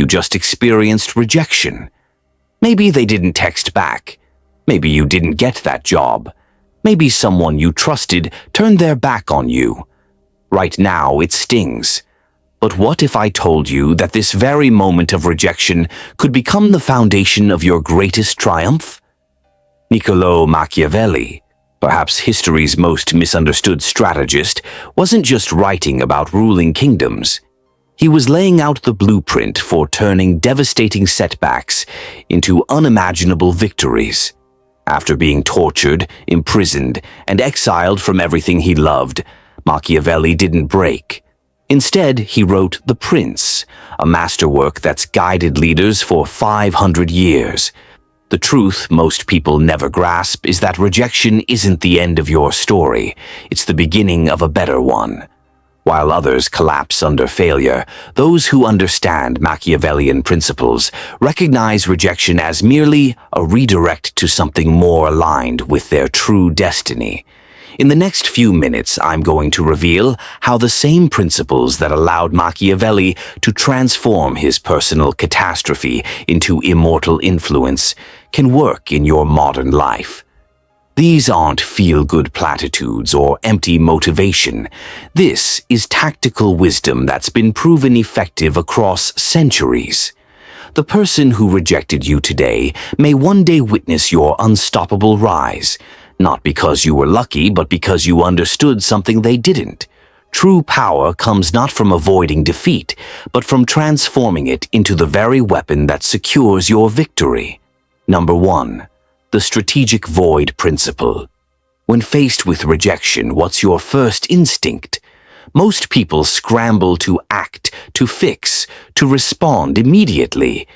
just experienced rejection. Maybe they didn't text back. Maybe you didn't get that job. Maybe someone you trusted turned their back on you. Right now, it stings. But what if I told you that this very moment of rejection could become the foundation of your greatest triumph? Niccolò Machiavelli, perhaps history's most misunderstood strategist, wasn't just writing about ruling kingdoms. He was laying out the blueprint for turning devastating setbacks into unimaginable victories. After being tortured, imprisoned, and exiled from everything he loved, Machiavelli didn't break. Instead, he wrote The Prince, a masterwork that's guided leaders for 500 years. The truth most people never grasp is that rejection isn't the end of your story. It's the beginning of a better one. While others collapse under failure, those who understand Machiavellian principles recognize rejection as merely a redirect to something more aligned with their true destiny. In the next few minutes, I'm going to reveal how the same principles that allowed Machiavelli to transform his personal catastrophe into immortal influence can work in your modern life. These aren't feel-good platitudes or empty motivation. This is tactical wisdom that's been proven effective across centuries. The person who rejected you today may one day witness your unstoppable rise, not because you were lucky, but because you understood something they didn't. True power comes not from avoiding defeat, but from transforming it into the very weapon that secures your victory. Number 1. The strategic void principle. When faced with rejection, what's your first instinct? Most people scramble to act, to fix, to respond immediately.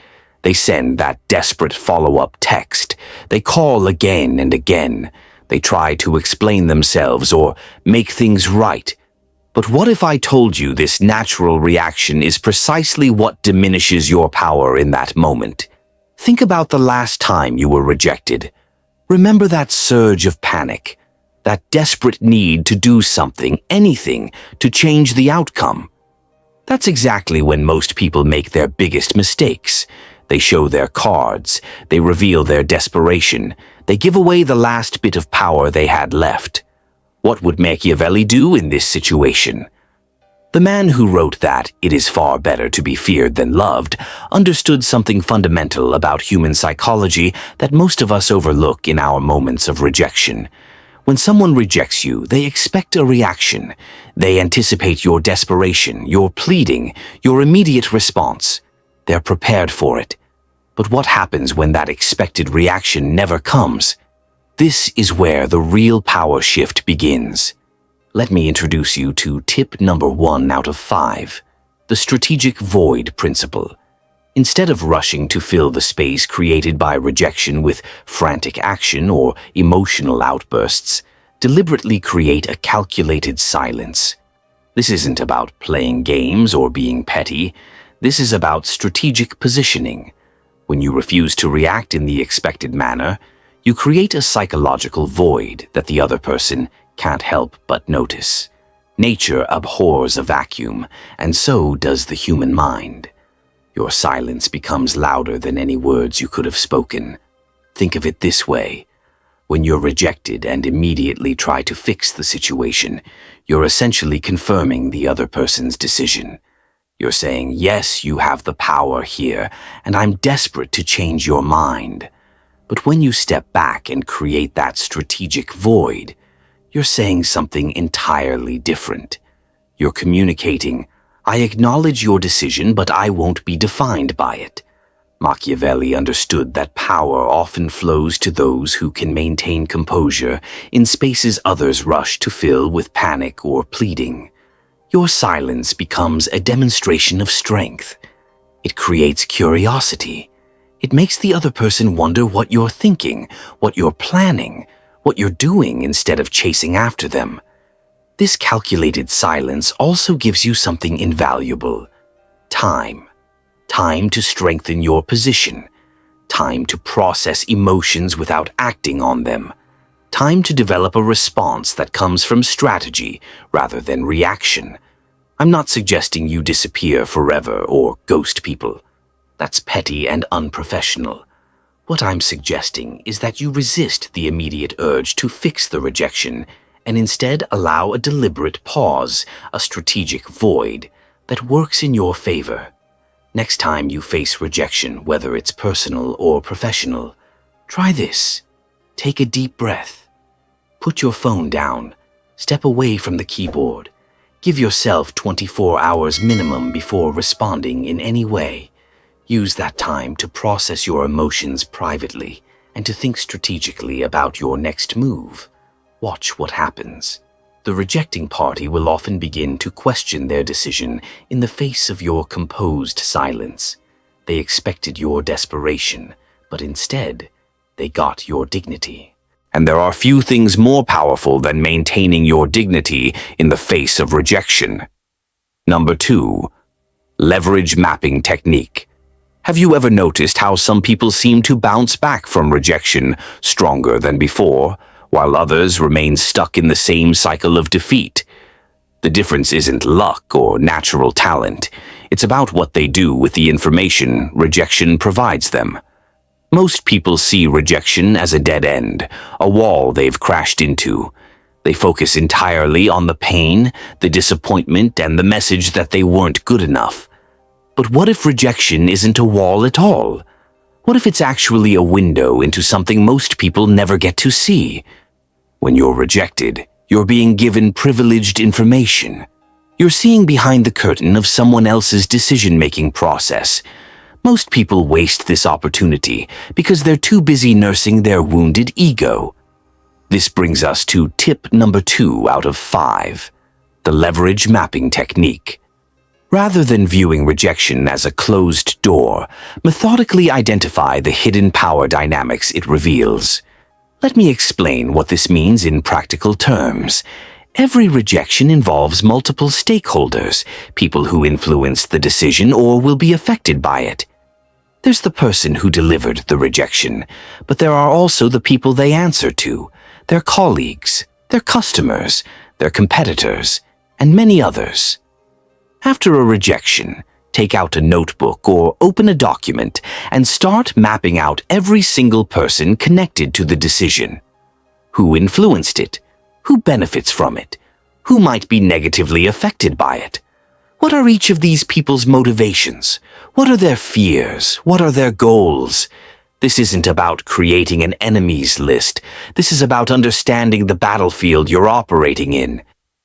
They send that desperate follow-up text. They call again and again. They try to explain themselves or make things right. But what if I told you this natural reaction is precisely what diminishes your power in that moment? Think about the last time you were rejected. Remember that surge of panic, that desperate need to do something, anything, to change the outcome. That's exactly when most people make their biggest mistakes. They show their cards, they reveal their desperation, they give away the last bit of power they had left. What would Machiavelli do in this situation? The man who wrote that "it is far better to be feared than loved" understood something fundamental about human psychology that most of us overlook in our moments of rejection. When someone rejects you, they expect a reaction. They anticipate your desperation, your pleading, your immediate response. They're prepared for it. But what happens when that expected reaction never comes? This is where the real power shift begins. Let me introduce you to tip number 1 out of 5, the strategic void principle. Instead of rushing to fill the space created by rejection with frantic action or emotional outbursts, deliberately create a calculated silence. This isn't about playing games or being petty. This is about strategic positioning. When you refuse to react in the expected manner, you create a psychological void that the other person can't help but notice. Nature abhors a vacuum, and so does the human mind. Your silence becomes louder than any words you could have spoken. Think of it this way. When you're rejected and immediately try to fix the situation, you're essentially confirming the other person's decision. You're saying, yes, you have the power here, and I'm desperate to change your mind. But when you step back and create that strategic void, you're saying something entirely different. You're communicating, I acknowledge your decision, but I won't be defined by it. Machiavelli understood that power often flows to those who can maintain composure in spaces others rush to fill with panic or pleading. Your silence becomes a demonstration of strength. It creates curiosity. It makes the other person wonder what you're thinking, what you're planning, what you're doing instead of chasing after them. This calculated silence also gives you something invaluable. Time. Time to strengthen your position. Time to process emotions without acting on them. Time to develop a response that comes from strategy rather than reaction. I'm not suggesting you disappear forever or ghost people. That's petty and unprofessional. What I'm suggesting is that you resist the immediate urge to fix the rejection and instead allow a deliberate pause, a strategic void, that works in your favor. Next time you face rejection, whether it's personal or professional, try this. Take a deep breath. Put your phone down. Step away from the keyboard. Give yourself 24 hours minimum before responding in any way. Use that time to process your emotions privately and to think strategically about your next move. Watch what happens. The rejecting party will often begin to question their decision in the face of your composed silence. They expected your desperation, but instead, they got your dignity. And there are few things more powerful than maintaining your dignity in the face of rejection. Number 2, leverage mapping technique. Have you ever noticed how some people seem to bounce back from rejection stronger than before, while others remain stuck in the same cycle of defeat? The difference isn't luck or natural talent. It's about what they do with the information rejection provides them. Most people see rejection as a dead end, a wall they've crashed into. They focus entirely on the pain, the disappointment, and the message that they weren't good enough. But what if rejection isn't a wall at all? What if it's actually a window into something most people never get to see? When you're rejected, you're being given privileged information. You're seeing behind the curtain of someone else's decision-making process. Most people waste this opportunity because they're too busy nursing their wounded ego. This brings us to tip number 2 out of 5, the leverage mapping technique. Rather than viewing rejection as a closed door, methodically identify the hidden power dynamics it reveals. Let me explain what this means in practical terms. Every rejection involves multiple stakeholders, people who influence the decision or will be affected by it. There's the person who delivered the rejection, but there are also the people they answer to, their colleagues, their customers, their competitors, and many others. After a rejection, take out a notebook or open a document and start mapping out every single person connected to the decision. Who influenced it? Who benefits from it? Who might be negatively affected by it? What are each of these people's motivations? What are their fears? What are their goals? This isn't about creating an enemies list. This is about understanding the battlefield you're operating in.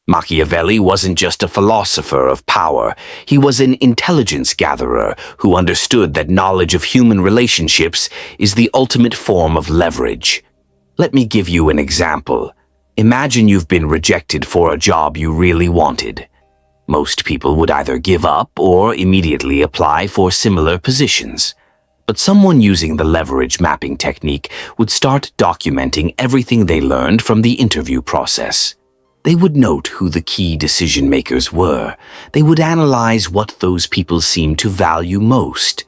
Machiavelli wasn't just a philosopher of power. He was an intelligence gatherer who understood that knowledge of human relationships is the ultimate form of leverage. Let me give you an example. Imagine you've been rejected for a job you really wanted. Most people would either give up or immediately apply for similar positions. But someone using the leverage mapping technique would start documenting everything they learned from the interview process. They would note who the key decision makers were. They would analyze what those people seemed to value most.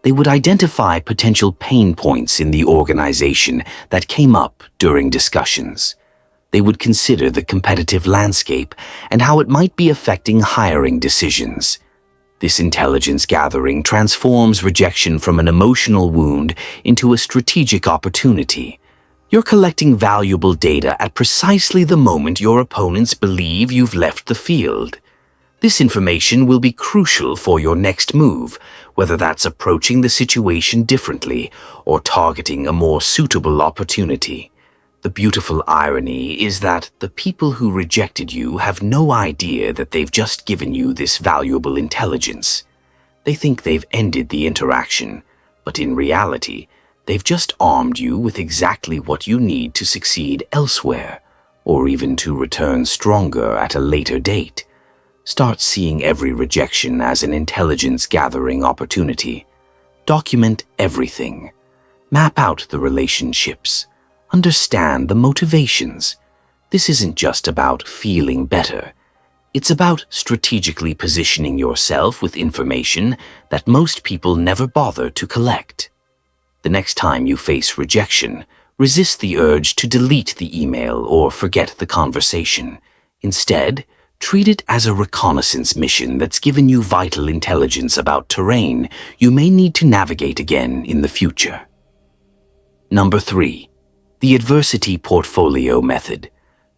They would identify potential pain points in the organization that came up during discussions. They would consider the competitive landscape and how it might be affecting hiring decisions. This intelligence gathering transforms rejection from an emotional wound into a strategic opportunity. You're collecting valuable data at precisely the moment your opponents believe you've left the field. This information will be crucial for your next move, whether that's approaching the situation differently or targeting a more suitable opportunity. The beautiful irony is that the people who rejected you have no idea that they've just given you this valuable intelligence. They think they've ended the interaction, but in reality, they've just armed you with exactly what you need to succeed elsewhere, or even to return stronger at a later date. Start seeing every rejection as an intelligence-gathering opportunity. Document everything. Map out the relationships. Understand the motivations. This isn't just about feeling better. It's about strategically positioning yourself with information that most people never bother to collect. The next time you face rejection, resist the urge to delete the email or forget the conversation. Instead, Treat it as a reconnaissance mission that's given you vital intelligence about terrain you may need to navigate again in the future. Number 3. The adversity portfolio method.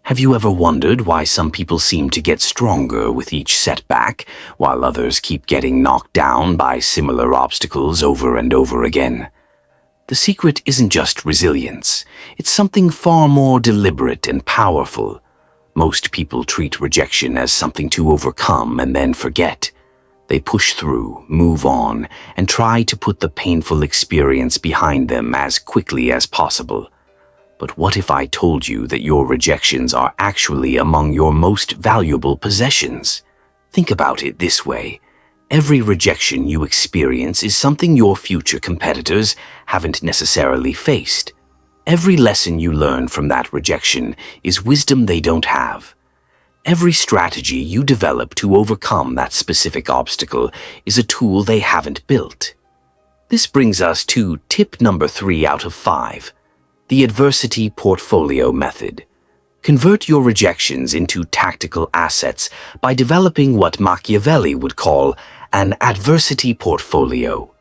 Have you ever wondered why some people seem to get stronger with each setback, while others keep getting knocked down by similar obstacles over and over again? The secret isn't just resilience. It's something far more deliberate and powerful. Most people treat rejection as something to overcome and then forget. They push through, move on, and try to put the painful experience behind them as quickly as possible. But what if I told you that your rejections are actually among your most valuable possessions? Think about it this way. Every rejection you experience is something your future competitors haven't necessarily faced. Every lesson you learn from that rejection is wisdom they don't have. Every strategy you develop to overcome that specific obstacle is a tool they haven't built. This brings us to tip number 3 out of 5, the adversity portfolio method. Convert your rejections into tactical assets by developing what Machiavelli would call an adversity portfolio.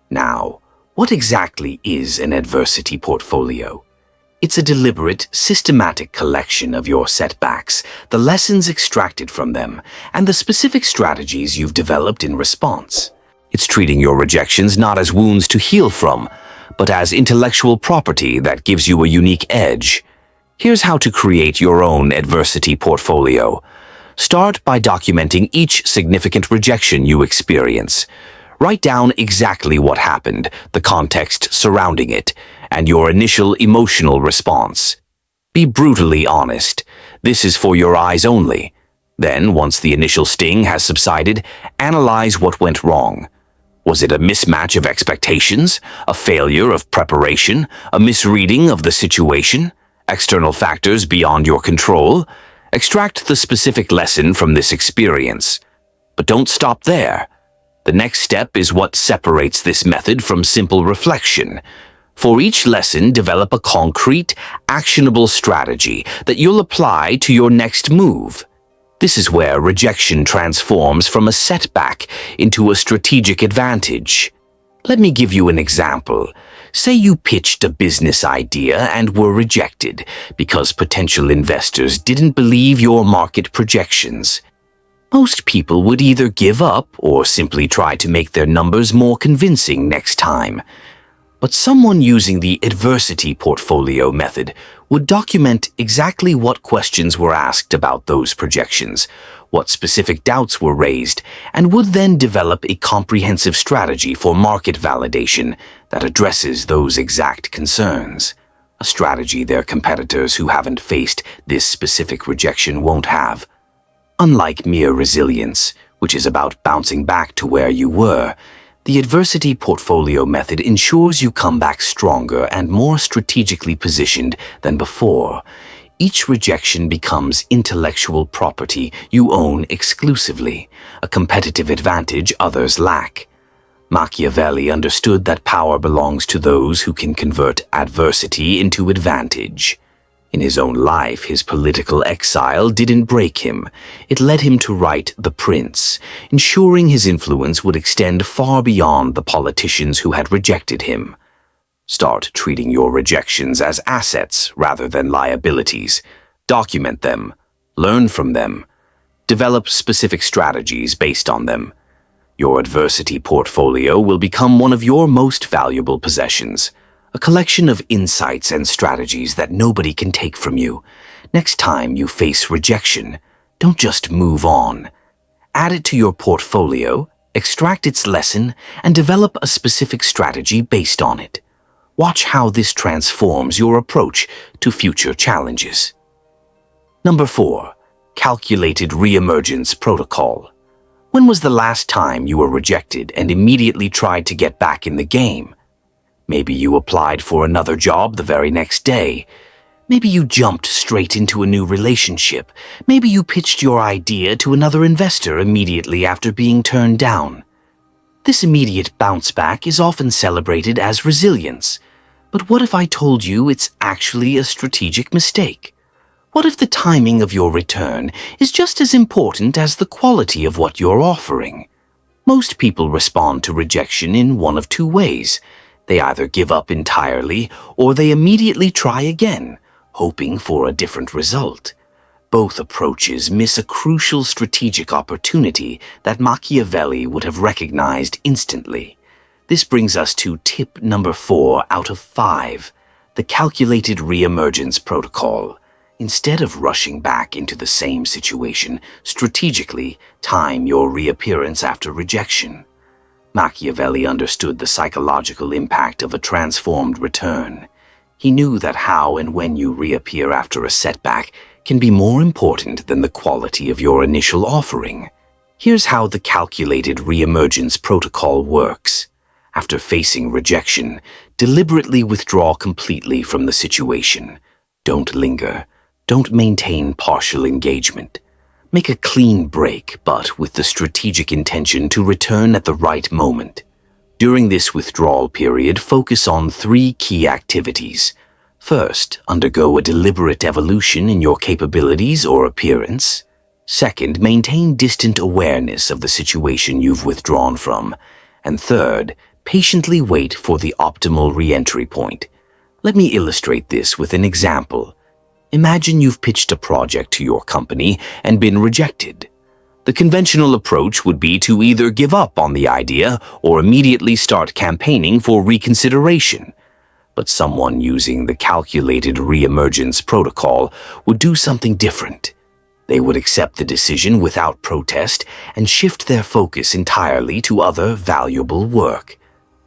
Now, what exactly is an adversity portfolio? It's a deliberate, systematic collection of your setbacks, the lessons extracted from them, and the specific strategies you've developed in response. It's treating your rejections not as wounds to heal from, but as intellectual property that gives you a unique edge. Here's how to create your own adversity portfolio. Start by documenting each significant rejection you experience. Write down exactly what happened, the context surrounding it, and your initial emotional response. Be brutally honest. This is for your eyes only. Then, once the initial sting has subsided, analyze what went wrong. Was it a mismatch of expectations, a failure of preparation, a misreading of the situation, external factors beyond your control? Extract the specific lesson from this experience. But don't stop there. The next step is what separates this method from simple reflection. For each lesson, develop a concrete, actionable strategy that you'll apply to your next move. This is where rejection transforms from a setback into a strategic advantage. Let me give you an example. Say you pitched a business idea and were rejected because potential investors didn't believe your market projections. Most people would either give up or simply try to make their numbers more convincing next time. But someone using the adversity portfolio method would document exactly what questions were asked about those projections, what specific doubts were raised, and would then develop a comprehensive strategy for market validation that addresses those exact concerns. A strategy their competitors who haven't faced this specific rejection won't have. Unlike mere resilience, which is about bouncing back to where you were, the adversity portfolio method ensures you come back stronger and more strategically positioned than before. Each rejection becomes intellectual property you own exclusively, a competitive advantage others lack. Machiavelli understood that power belongs to those who can convert adversity into advantage. In his own life, his political exile didn't break him. It led him to write The Prince, ensuring his influence would extend far beyond the politicians who had rejected him. Start treating your rejections as assets rather than liabilities. Document them. Learn from them. Develop specific strategies based on them. Your adversity portfolio will become one of your most valuable possessions. A collection of insights and strategies that nobody can take from you. Next time you face rejection, don't just move on. Add it to your portfolio, extract its lesson, and develop a specific strategy based on it. Watch how this transforms your approach to future challenges. Number 4. Calculated reemergence protocol. When was the last time you were rejected and immediately tried to get back in the game? Maybe you applied for another job the very next day. Maybe you jumped straight into a new relationship. Maybe you pitched your idea to another investor immediately after being turned down. This immediate bounce back is often celebrated as resilience. But what if I told you it's actually a strategic mistake? What if the timing of your return is just as important as the quality of what you're offering? Most people respond to rejection in one of two ways. They either give up entirely or they immediately try again, hoping for a different result. Both approaches miss a crucial strategic opportunity that Machiavelli would have recognized instantly. This brings us to tip number 4 out of 5, the calculated reemergence protocol. Instead of rushing back into the same situation, strategically time your reappearance after rejection. Machiavelli understood the psychological impact of a transformed return. He knew that how and when you reappear after a setback can be more important than the quality of your initial offering. Here's how the calculated reemergence protocol works. After facing rejection, deliberately withdraw completely from the situation. Don't linger. Don't maintain partial engagement. Make a clean break, but with the strategic intention to return at the right moment. During this withdrawal period, focus on 3 key activities. First, undergo a deliberate evolution in your capabilities or appearance. Second, maintain distant awareness of the situation you've withdrawn from. And third, patiently wait for the optimal re-entry point. Let me illustrate this with an example. Imagine you've pitched a project to your company and been rejected. The conventional approach would be to either give up on the idea or immediately start campaigning for reconsideration. But someone using the calculated reemergence protocol would do something different. They would accept the decision without protest and shift their focus entirely to other valuable work.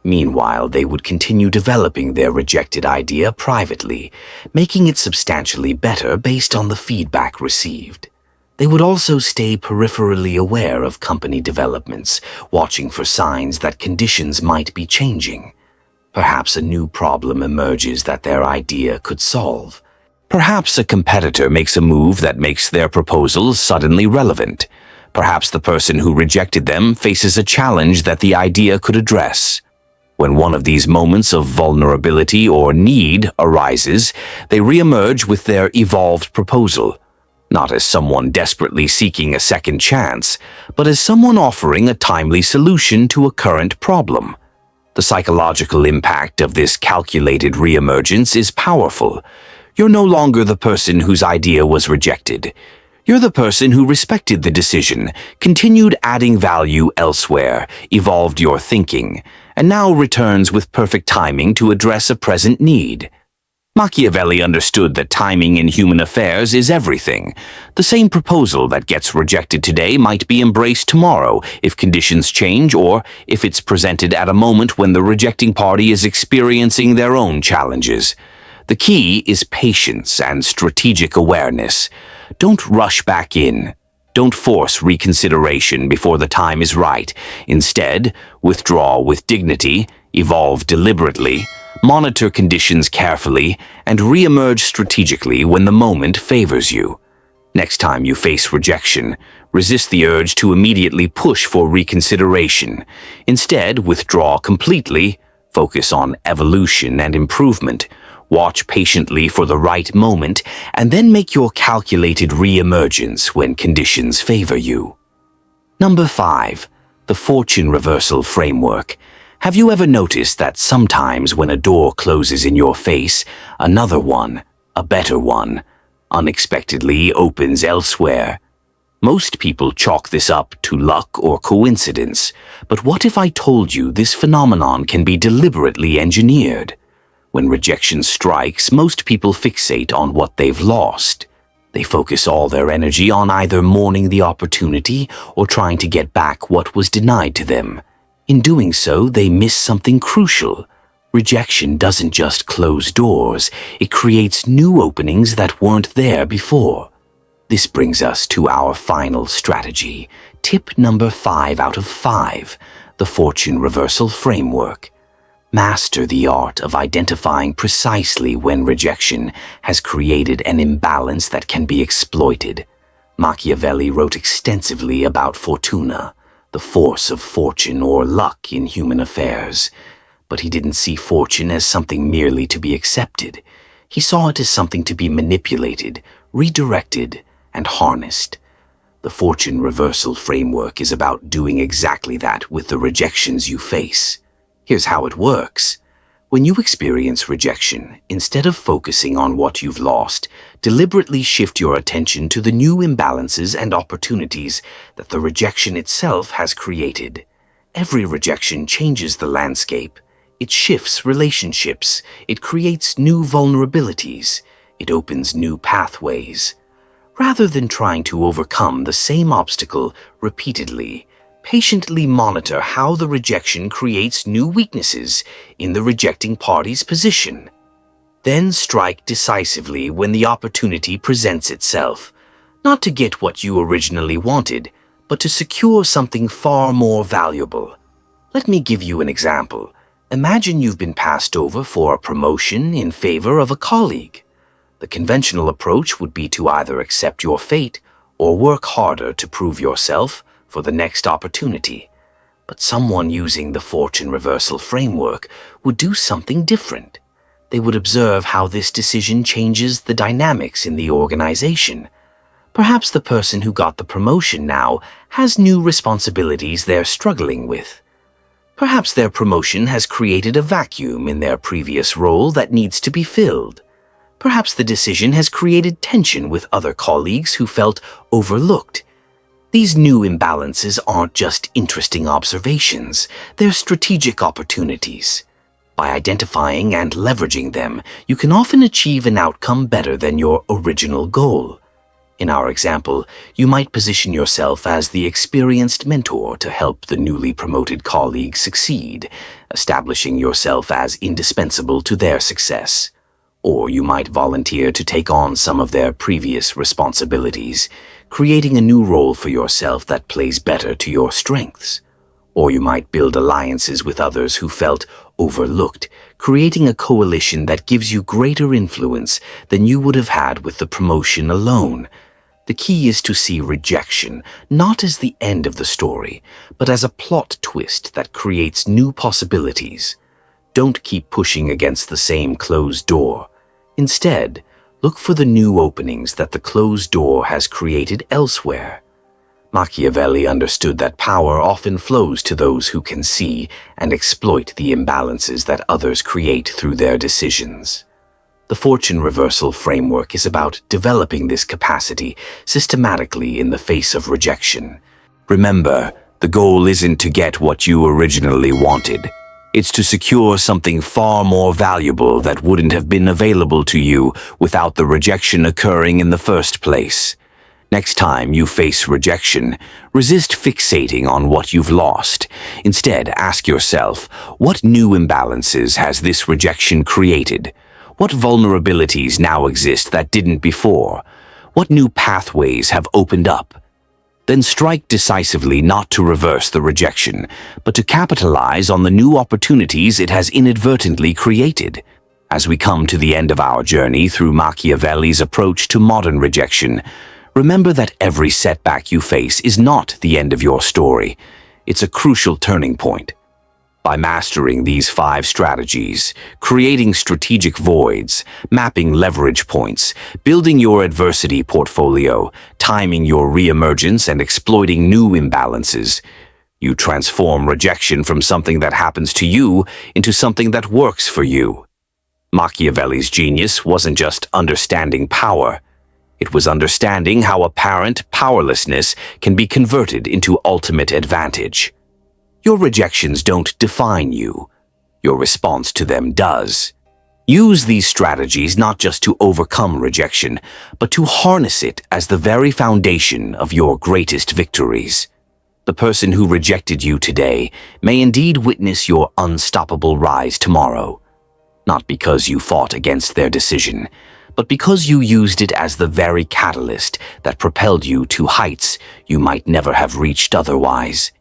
Meanwhile, they would continue developing their rejected idea privately, making it substantially better based on the feedback received. They would also stay peripherally aware of company developments, watching for signs that conditions might be changing. Perhaps a new problem emerges that their idea could solve. Perhaps a competitor makes a move that makes their proposal suddenly relevant. Perhaps the person who rejected them faces a challenge that the idea could address. When one of these moments of vulnerability or need arises, they reemerge with their evolved proposal, not as someone desperately seeking a second chance, but as someone offering a timely solution to a current problem. The psychological impact of this calculated reemergence is powerful. You're no longer the person whose idea was rejected. You're the person who respected the decision, continued adding value elsewhere, evolved your thinking, and now returns with perfect timing to address a present need. Machiavelli understood that timing in human affairs is everything. The same proposal that gets rejected today might be embraced tomorrow if conditions change or if it's presented at a moment when the rejecting party is experiencing their own challenges. The key is patience and strategic awareness. Don't rush back in. Don't force reconsideration before the time is right. Instead, withdraw with dignity, evolve deliberately, monitor conditions carefully, and reemerge strategically when the moment favors you. Next time you face rejection, resist the urge to immediately push for reconsideration. Instead, withdraw completely, focus on evolution and improvement, watch patiently for the right moment, and then make your calculated reemergence when conditions favor you. Number 5. The fortune reversal framework. Have you ever noticed that sometimes when a door closes in your face, another one, a better one, unexpectedly opens elsewhere? Most people chalk this up to luck or coincidence, but what if I told you this phenomenon can be deliberately engineered? When rejection strikes, most people fixate on what they've lost. They focus all their energy on either mourning the opportunity or trying to get back what was denied to them. In doing so, they miss something crucial. Rejection doesn't just close doors, it creates new openings that weren't there before. This brings us to our final strategy, tip number 5 out of 5, the fortune reversal framework. Master the art of identifying precisely when rejection has created an imbalance that can be exploited. Machiavelli wrote extensively about fortuna, the force of fortune or luck in human affairs. But he didn't see fortune as something merely to be accepted. He saw it as something to be manipulated, redirected, and harnessed. The fortune reversal framework is about doing exactly that with the rejections you face. Here's how it works. When you experience rejection, instead of focusing on what you've lost, deliberately shift your attention to the new imbalances and opportunities that the rejection itself has created. Every rejection changes the landscape. It shifts relationships. It creates new vulnerabilities. It opens new pathways. Rather than trying to overcome the same obstacle repeatedly, patiently monitor how the rejection creates new weaknesses in the rejecting party's position. Then strike decisively when the opportunity presents itself, not to get what you originally wanted, but to secure something far more valuable. Let me give you an example. Imagine you've been passed over for a promotion in favor of a colleague. The conventional approach would be to either accept your fate or work harder to prove yourself for the next opportunity. But someone using the fortune reversal framework would do something different. They would observe how this decision changes the dynamics in the organization. Perhaps the person who got the promotion now has new responsibilities they're struggling with. Perhaps their promotion has created a vacuum in their previous role that needs to be filled. Perhaps the decision has created tension with other colleagues who felt overlooked. These new imbalances aren't just interesting observations, they're strategic opportunities. By identifying and leveraging them, you can often achieve an outcome better than your original goal. In our example, you might position yourself as the experienced mentor to help the newly promoted colleague succeed, establishing yourself as indispensable to their success. Or you might volunteer to take on some of their previous responsibilities, creating a new role for yourself that plays better to your strengths. Or you might build alliances with others who felt overlooked, creating a coalition that gives you greater influence than you would have had with the promotion alone. The key is to see rejection not as the end of the story, but as a plot twist that creates new possibilities. Don't keep pushing against the same closed door. Instead, look for the new openings that the closed door has created elsewhere. Machiavelli understood that power often flows to those who can see and exploit the imbalances that others create through their decisions. The fortune reversal framework is about developing this capacity systematically in the face of rejection. Remember, the goal isn't to get what you originally wanted. It's to secure something far more valuable that wouldn't have been available to you without the rejection occurring in the first place. Next time you face rejection, resist fixating on what you've lost. Instead, ask yourself, what new imbalances has this rejection created? What vulnerabilities now exist that didn't before? What new pathways have opened up? Then strike decisively not to reverse the rejection, but to capitalize on the new opportunities it has inadvertently created. As we come to the end of our journey through Machiavelli's approach to modern rejection, remember that every setback you face is not the end of your story. It's a crucial turning point. By mastering these 5 strategies, creating strategic voids, mapping leverage points, building your adversity portfolio, timing your reemergence, and exploiting new imbalances, you transform rejection from something that happens to you into something that works for you. Machiavelli's genius wasn't just understanding power. It was understanding how apparent powerlessness can be converted into ultimate advantage. Your rejections don't define you. Your response to them does. Use these strategies not just to overcome rejection, but to harness it as the very foundation of your greatest victories. The person who rejected you today may indeed witness your unstoppable rise tomorrow. Not because you fought against their decision, but because you used it as the very catalyst that propelled you to heights you might never have reached otherwise.